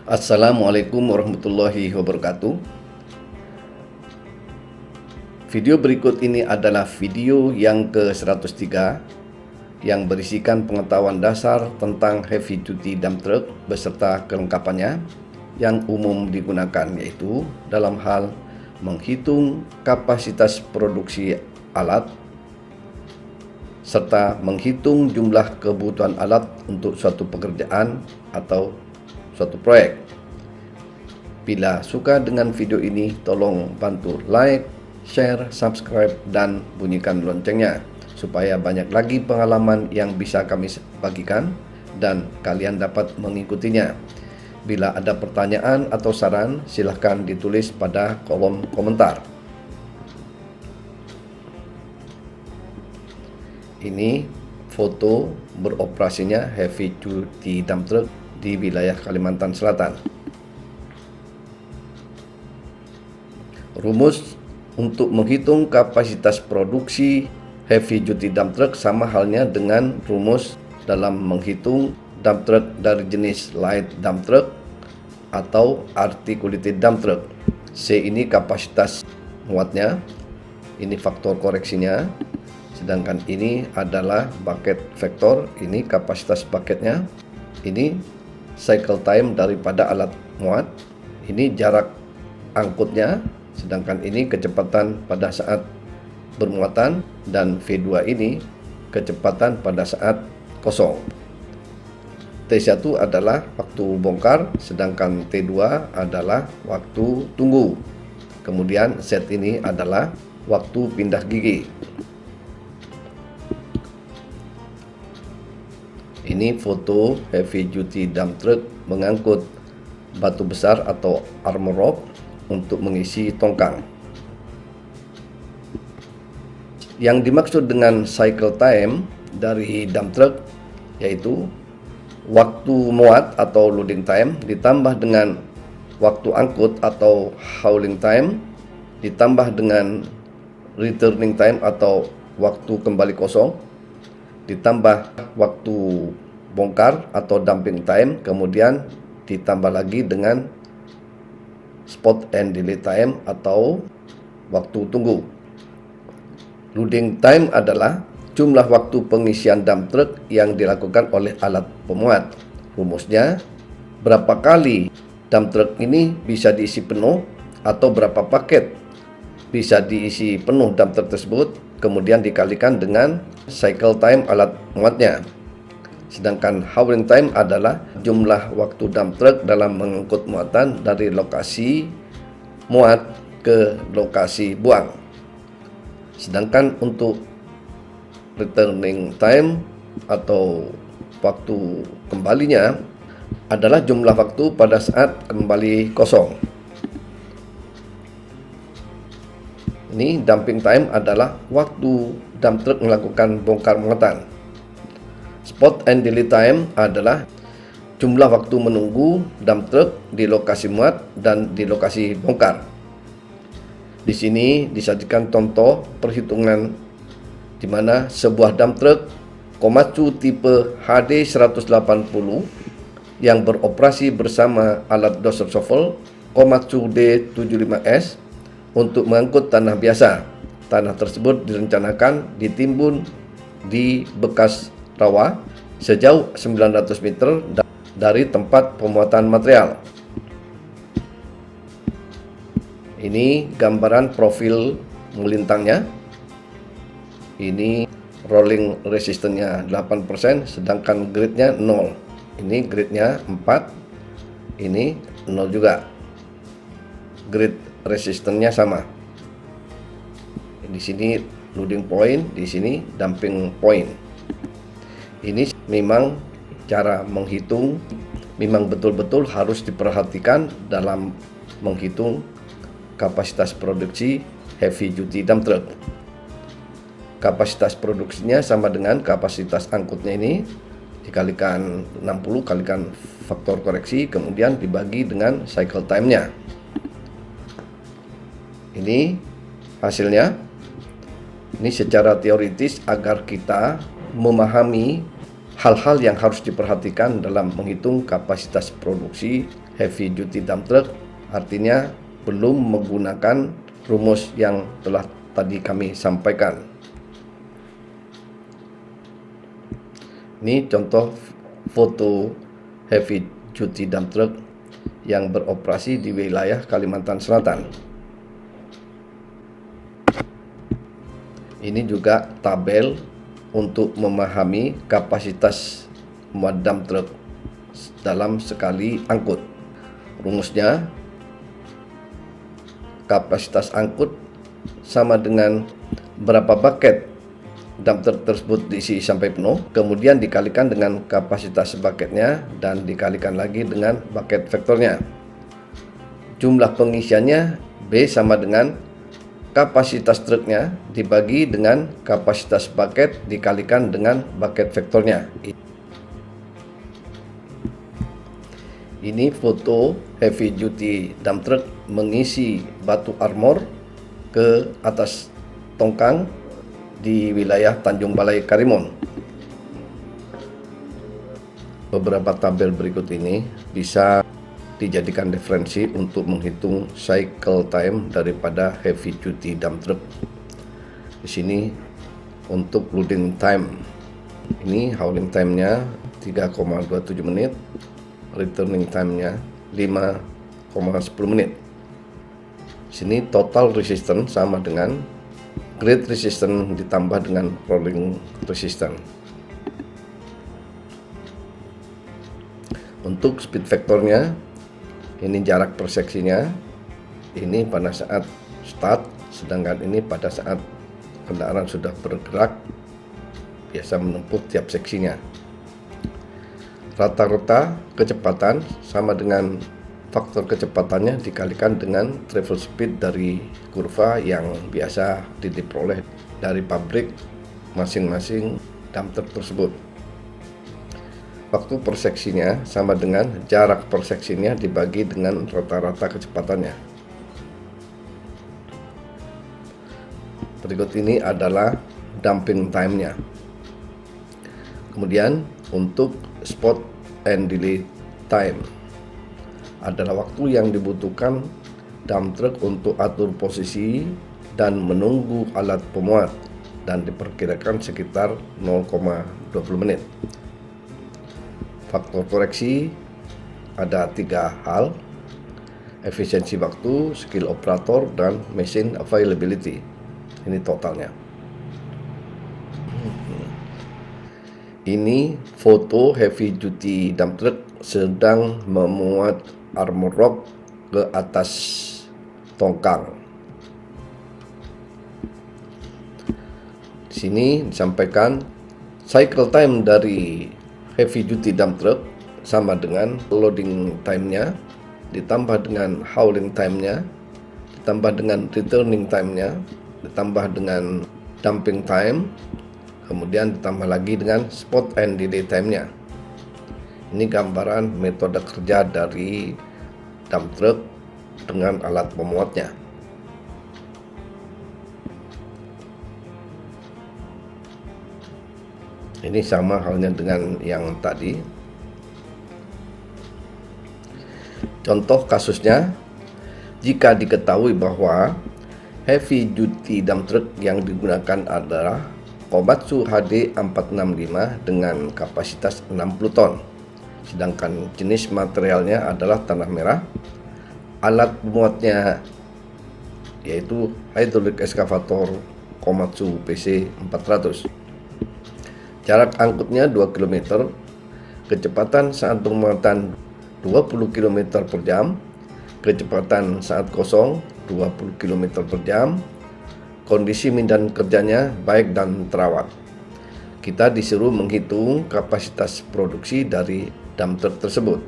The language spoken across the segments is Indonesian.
Assalamualaikum warahmatullahi wabarakatuh. Video berikut ini adalah video yang ke-103 yang berisikan pengetahuan dasar tentang heavy duty dump truck beserta kelengkapannya yang umum digunakan, yaitu dalam hal menghitung kapasitas produksi alat serta menghitung jumlah kebutuhan alat untuk suatu pekerjaan atau suatu proyek. Bila suka dengan video ini, tolong bantu like, share, subscribe, dan bunyikan loncengnya supaya banyak lagi pengalaman yang bisa kami bagikan dan kalian dapat mengikutinya. Bila ada pertanyaan atau saran, silahkan ditulis pada kolom komentar. Ini foto beroperasinya heavy duty dump truck di wilayah Kalimantan Selatan. Rumus untuk menghitung kapasitas produksi heavy duty dump truck sama halnya dengan rumus dalam menghitung dump truck dari jenis light dump truck atau articulated dump truck. C ini kapasitas muatnya, ini faktor koreksinya, sedangkan ini adalah bucket factor, ini kapasitas bucketnya, ini cycle time daripada alat muat, ini jarak angkutnya, sedangkan ini kecepatan pada saat bermuatan, dan V2 ini kecepatan pada saat kosong. T1 adalah waktu bongkar, sedangkan T2 adalah waktu tunggu. Kemudian Z ini adalah waktu pindah gigi. Ini foto heavy duty dump truck mengangkut batu besar atau armor rock untuk mengisi tongkang. Yang dimaksud dengan cycle time dari dump truck yaitu waktu muat atau loading time ditambah dengan waktu angkut atau hauling time ditambah dengan returning time atau waktu kembali kosong ditambah waktu bongkar atau dumping time, kemudian ditambah lagi dengan spot and delay time atau waktu tunggu. Loading time adalah jumlah waktu pengisian dump truck yang dilakukan oleh alat pemuat. Rumusnya, berapa kali dump truck ini bisa diisi penuh atau berapa paket bisa diisi penuh dump truck tersebut, kemudian dikalikan dengan cycle time alat muatnya. Sedangkan hauling time adalah jumlah waktu dump truck dalam mengangkut muatan dari lokasi muat ke lokasi buang. Sedangkan untuk returning time atau waktu kembalinya adalah jumlah waktu pada saat kembali kosong. Ini dumping time adalah waktu dump truck melakukan bongkar muatan. Spot and delay time adalah jumlah waktu menunggu dump truck di lokasi muat dan di lokasi bongkar. Di sini disajikan contoh perhitungan di mana sebuah dump truck Komatsu tipe HD 180 yang beroperasi bersama alat dozer shovel Komatsu D75S untuk mengangkut tanah biasa. Tanah tersebut direncanakan ditimbun di bekas rawa sejauh 900 meter dari tempat pemuatan material. Ini gambaran profil melintangnya. Ini rolling resistance-nya 8%, sedangkan grade-nya 0. Ini grade-nya 4, ini 0 juga. Grade resistance-nya sama. Di sini loading point, di sini dumping point. Ini memang cara menghitung memang betul-betul harus diperhatikan dalam menghitung kapasitas produksi heavy duty dump truck. Kapasitas produksinya sama dengan kapasitas angkutnya ini dikalikan 60 kalikan faktor koreksi, kemudian dibagi dengan cycle time-nya. Ini hasilnya. Ini secara teoritis agar kita memahami hal-hal yang harus diperhatikan dalam menghitung kapasitas produksi heavy duty dump truck, artinya belum menggunakan rumus yang telah tadi kami sampaikan. Ini contoh foto heavy duty dump truck yang beroperasi di wilayah Kalimantan Selatan. Ini juga tabel untuk memahami kapasitas muat dump truck dalam sekali angkut. Rumusnya, kapasitas angkut sama dengan berapa bucket dump truck tersebut diisi sampai penuh, kemudian dikalikan dengan kapasitas bucketnya dan dikalikan lagi dengan bucket vektornya. Jumlah pengisiannya B sama dengan kapasitas truknya dibagi dengan kapasitas bucket dikalikan dengan bucket vektornya. Ini foto heavy duty dump truck mengisi batu armor ke atas tongkang di wilayah Tanjung Balai Karimun. Beberapa tabel berikut ini bisa dijadikan referensi untuk menghitung cycle time daripada heavy duty dump truck. Di sini untuk loading time, ini hauling time-nya 3,27 menit, returning time-nya 5,10 menit. Sini total resistance sama dengan grade resistance ditambah dengan rolling resistance. Untuk speed vektornya, ini jarak per seksinya, ini pada saat start, sedangkan ini pada saat kendaraan sudah bergerak, biasa menempuh tiap seksinya. Rata-rata kecepatan sama dengan faktor kecepatannya dikalikan dengan travel speed dari kurva yang biasa diperoleh dari pabrik masing-masing dump truck tersebut. Waktu per seksinya sama dengan jarak per seksinya dibagi dengan rata-rata kecepatannya. Berikut ini adalah dumping time-nya. Kemudian untuk spot and delay time adalah waktu yang dibutuhkan dump truck untuk atur posisi dan menunggu alat pemuat dan diperkirakan sekitar 0,20 menit. Faktor koreksi ada 3 hal: efisiensi waktu, skill operator, dan machine availability. Ini totalnya. Ini foto heavy duty dump truck sedang memuat armor rock ke atas tongkang. Di sini disampaikan cycle time dari heavy duty dump truck sama dengan loading time-nya ditambah dengan hauling time-nya ditambah dengan returning time-nya ditambah dengan dumping time, kemudian ditambah lagi dengan spot and delay time-nya. Ini gambaran metode kerja dari dump truck dengan alat pemuatnya. Ini sama halnya dengan yang tadi. Contoh kasusnya, jika diketahui bahwa heavy duty dump truck yang digunakan adalah Komatsu HD 465 dengan kapasitas 60 ton. Sedangkan jenis materialnya adalah tanah merah, alat pemuatnya yaitu hydraulic excavator Komatsu PC 400. Jarak angkutnya 2 km, kecepatan saat pemuatan 20 km per jam, kecepatan saat kosong 20 km per jam, kondisi medan kerjanya baik dan terawat. Kita disuruh menghitung kapasitas produksi dari dump truck tersebut.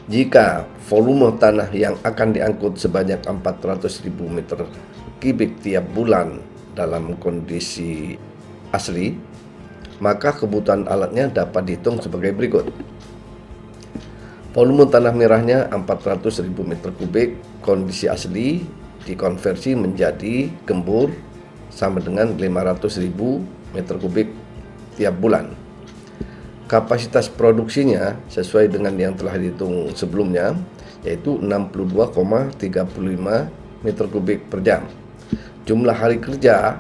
Jika volume tanah yang akan diangkut sebanyak 400.000 meter kubik tiap bulan dalam kondisi asli, maka kebutuhan alatnya dapat dihitung sebagai berikut. Volume tanah merahnya 400.000 meter kubik, kondisi asli dikonversi menjadi gembur sama dengan 500.000 meter kubik tiap bulan. Kapasitas produksinya sesuai dengan yang telah dihitung sebelumnya, yaitu 62,35 meter kubik per jam. Jumlah hari kerja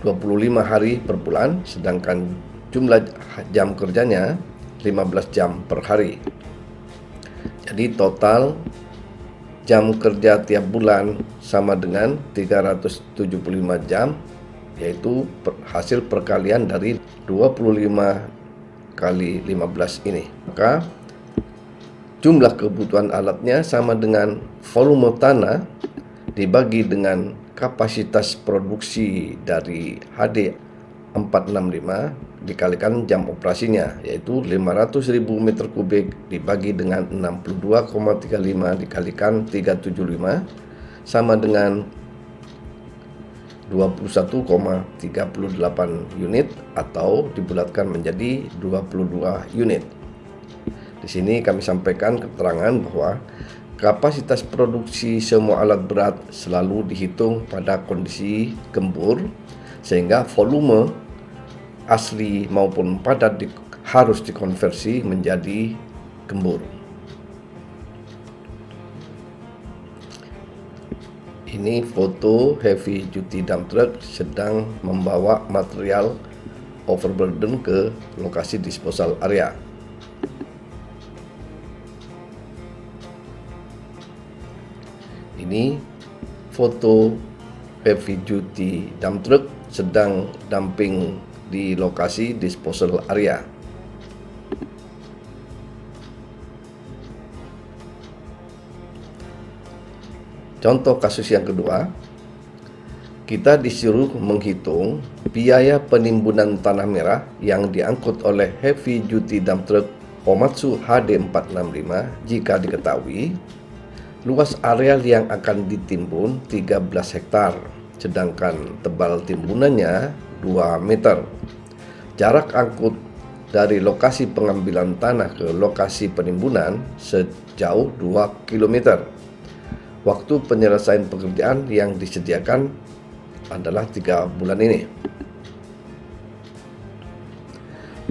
25 hari per bulan, sedangkan jumlah jam kerjanya 15 jam per hari. Jadi total jam kerja tiap bulan sama dengan 375 jam, yaitu hasil perkalian dari 25 kali 15 ini. Maka jumlah kebutuhan alatnya sama dengan volume tanah dibagi dengan kapasitas produksi dari HD 465 dikalikan jam operasinya, yaitu 500.000 meter kubik dibagi dengan 62,35 dikalikan 375 sama dengan 21,38 unit atau dibulatkan menjadi 22 unit. Di sini kami sampaikan keterangan bahwa kapasitas produksi semua alat berat selalu dihitung pada kondisi gembur, sehingga volume asli maupun padat harus dikonversi menjadi gembur. Ini foto heavy duty dump truck sedang membawa material overburden ke lokasi disposal area. Ini foto heavy duty dump truck sedang dumping di lokasi disposal area. Contoh kasus yang kedua, kita disuruh menghitung biaya penimbunan tanah merah yang diangkut oleh heavy duty dump truck Komatsu HD 465 jika diketahui luas areal yang akan ditimbun 13 hektar, sedangkan tebal timbunannya 2 meter. Jarak angkut dari lokasi pengambilan tanah ke lokasi penimbunan sejauh 2 km. Waktu penyelesaian pekerjaan yang disediakan adalah 3 bulan ini.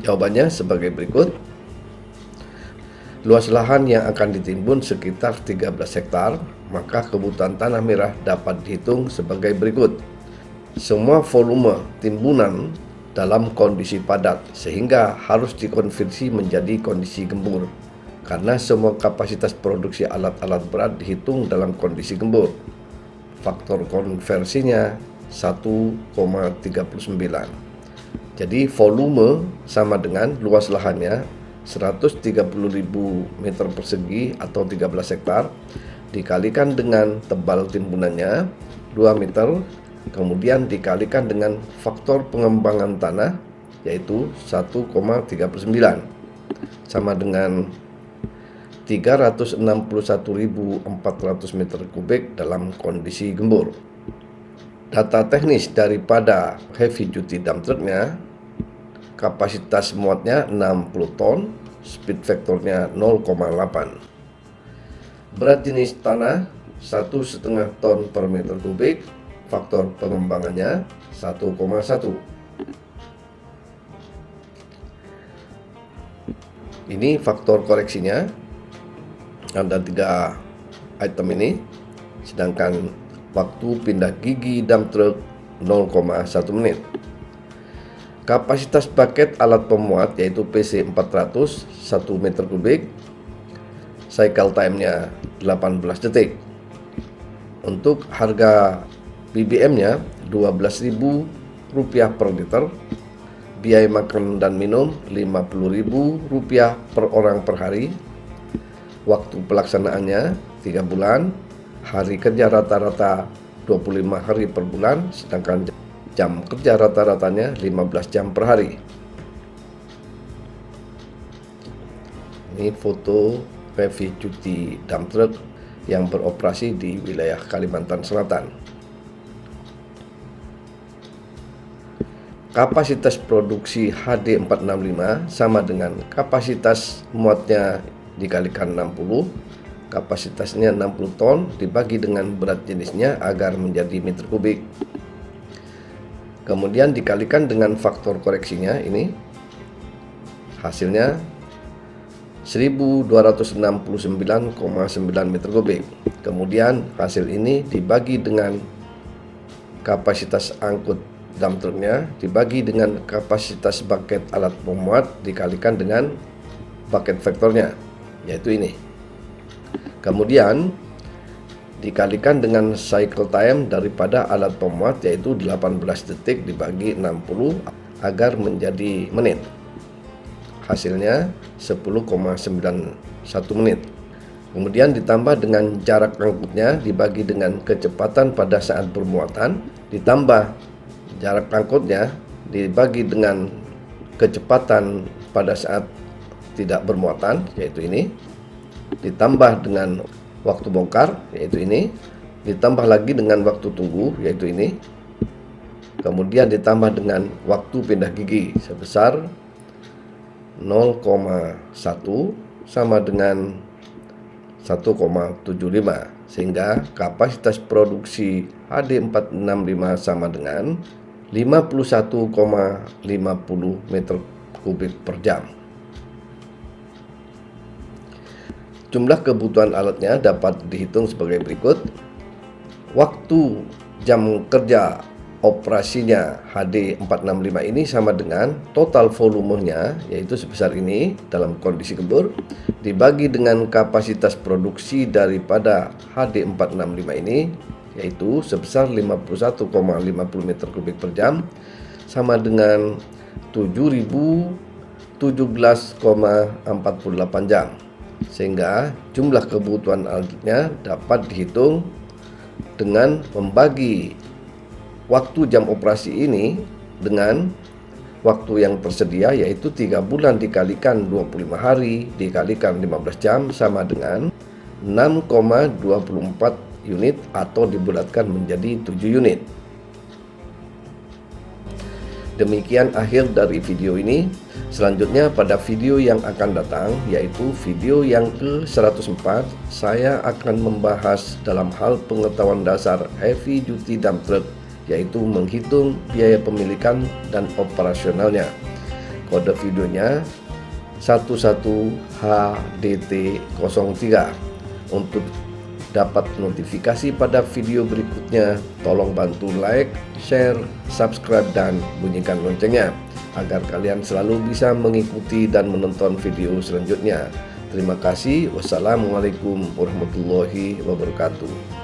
Jawabannya sebagai berikut. Luas lahan yang akan ditimbun sekitar 13 hektar, maka kebutuhan tanah merah dapat dihitung sebagai berikut. Semua volume timbunan dalam kondisi padat sehingga harus dikonversi menjadi kondisi gembur, karena semua kapasitas produksi alat-alat berat dihitung dalam kondisi gembur. Faktor konversinya 1,39. Jadi volume sama dengan luas lahannya 130.000 meter persegi atau 13 hektar dikalikan dengan tebal timbunannya 2 meter, kemudian dikalikan dengan faktor pengembangan tanah yaitu 1,39 sama dengan 361.400 meter kubik dalam kondisi gembur. Data teknis daripada heavy duty dump trucknya, kapasitas muatnya 60 ton, speed factornya 0,8. Berat jenis tanah 1,5 ton per meter kubik, faktor pengembangannya 1,1. Ini faktor koreksinya, ada 3 item ini, sedangkan waktu pindah gigi dump truck 0,1 menit. Kapasitas paket alat pemuat yaitu PC 400 1 meter kubik, cycle time-nya 18 detik. Untuk harga BBM-nya Rp12.000 per liter, biaya makan dan minum Rp50.000 per orang per hari. Waktu pelaksanaannya 3 bulan, hari kerja rata-rata 25 hari per bulan, sedangkan jam kerja rata-ratanya 15 jam per hari. Ini foto heavy duty dump truck yang beroperasi di wilayah Kalimantan Selatan. Kapasitas produksi HD 465 sama dengan kapasitas muatnya dikalikan 60, kapasitasnya 60 ton dibagi dengan berat jenisnya agar menjadi meter kubik. Kemudian dikalikan dengan faktor koreksinya, ini Hasilnya 1269,9 meter kubik. Kemudian hasil ini dibagi dengan kapasitas angkut dump truknya, dibagi dengan kapasitas bucket alat pemuat, dikalikan dengan bucket faktornya, yaitu ini. Kemudian dikalikan dengan cycle time daripada alat pemuat, yaitu 18 detik dibagi 60 agar menjadi menit. Hasilnya 10,91 menit. Kemudian ditambah dengan jarak angkutnya dibagi dengan kecepatan pada saat bermuatan, ditambah jarak angkutnya dibagi dengan kecepatan pada saat tidak bermuatan, yaitu ini, ditambah dengan waktu bongkar, yaitu ini, ditambah lagi dengan waktu tunggu, yaitu ini, kemudian ditambah dengan waktu pindah gigi sebesar 0,1 sama dengan 1,75, sehingga kapasitas produksi HD465 sama dengan 51,50 meter kubik per jam. Jumlah kebutuhan alatnya dapat dihitung sebagai berikut. Waktu jam kerja operasinya HD465 ini sama dengan total volumenya, yaitu sebesar ini dalam kondisi gembur, dibagi dengan kapasitas produksi daripada HD465 ini, yaitu sebesar 51,50 meter kubik per jam, sama dengan 7017,48 jam. Sehingga jumlah kebutuhan alatnya dapat dihitung dengan membagi waktu jam operasi ini dengan waktu yang tersedia, yaitu 3 bulan dikalikan 25 hari dikalikan 15 jam sama dengan 6,24 unit atau dibulatkan menjadi 7 unit. Demikian akhir dari video ini. Selanjutnya pada video yang akan datang, yaitu video yang ke-104, saya akan membahas dalam hal pengetahuan dasar heavy duty dump truck, yaitu menghitung biaya pemilikan dan operasionalnya. Kode videonya 11HDT03. Untuk dapat notifikasi pada video berikutnya, tolong bantu like, share, subscribe, dan bunyikan loncengnya agar kalian selalu bisa mengikuti dan menonton video selanjutnya. Terima kasih. Wassalamualaikum warahmatullahi wabarakatuh.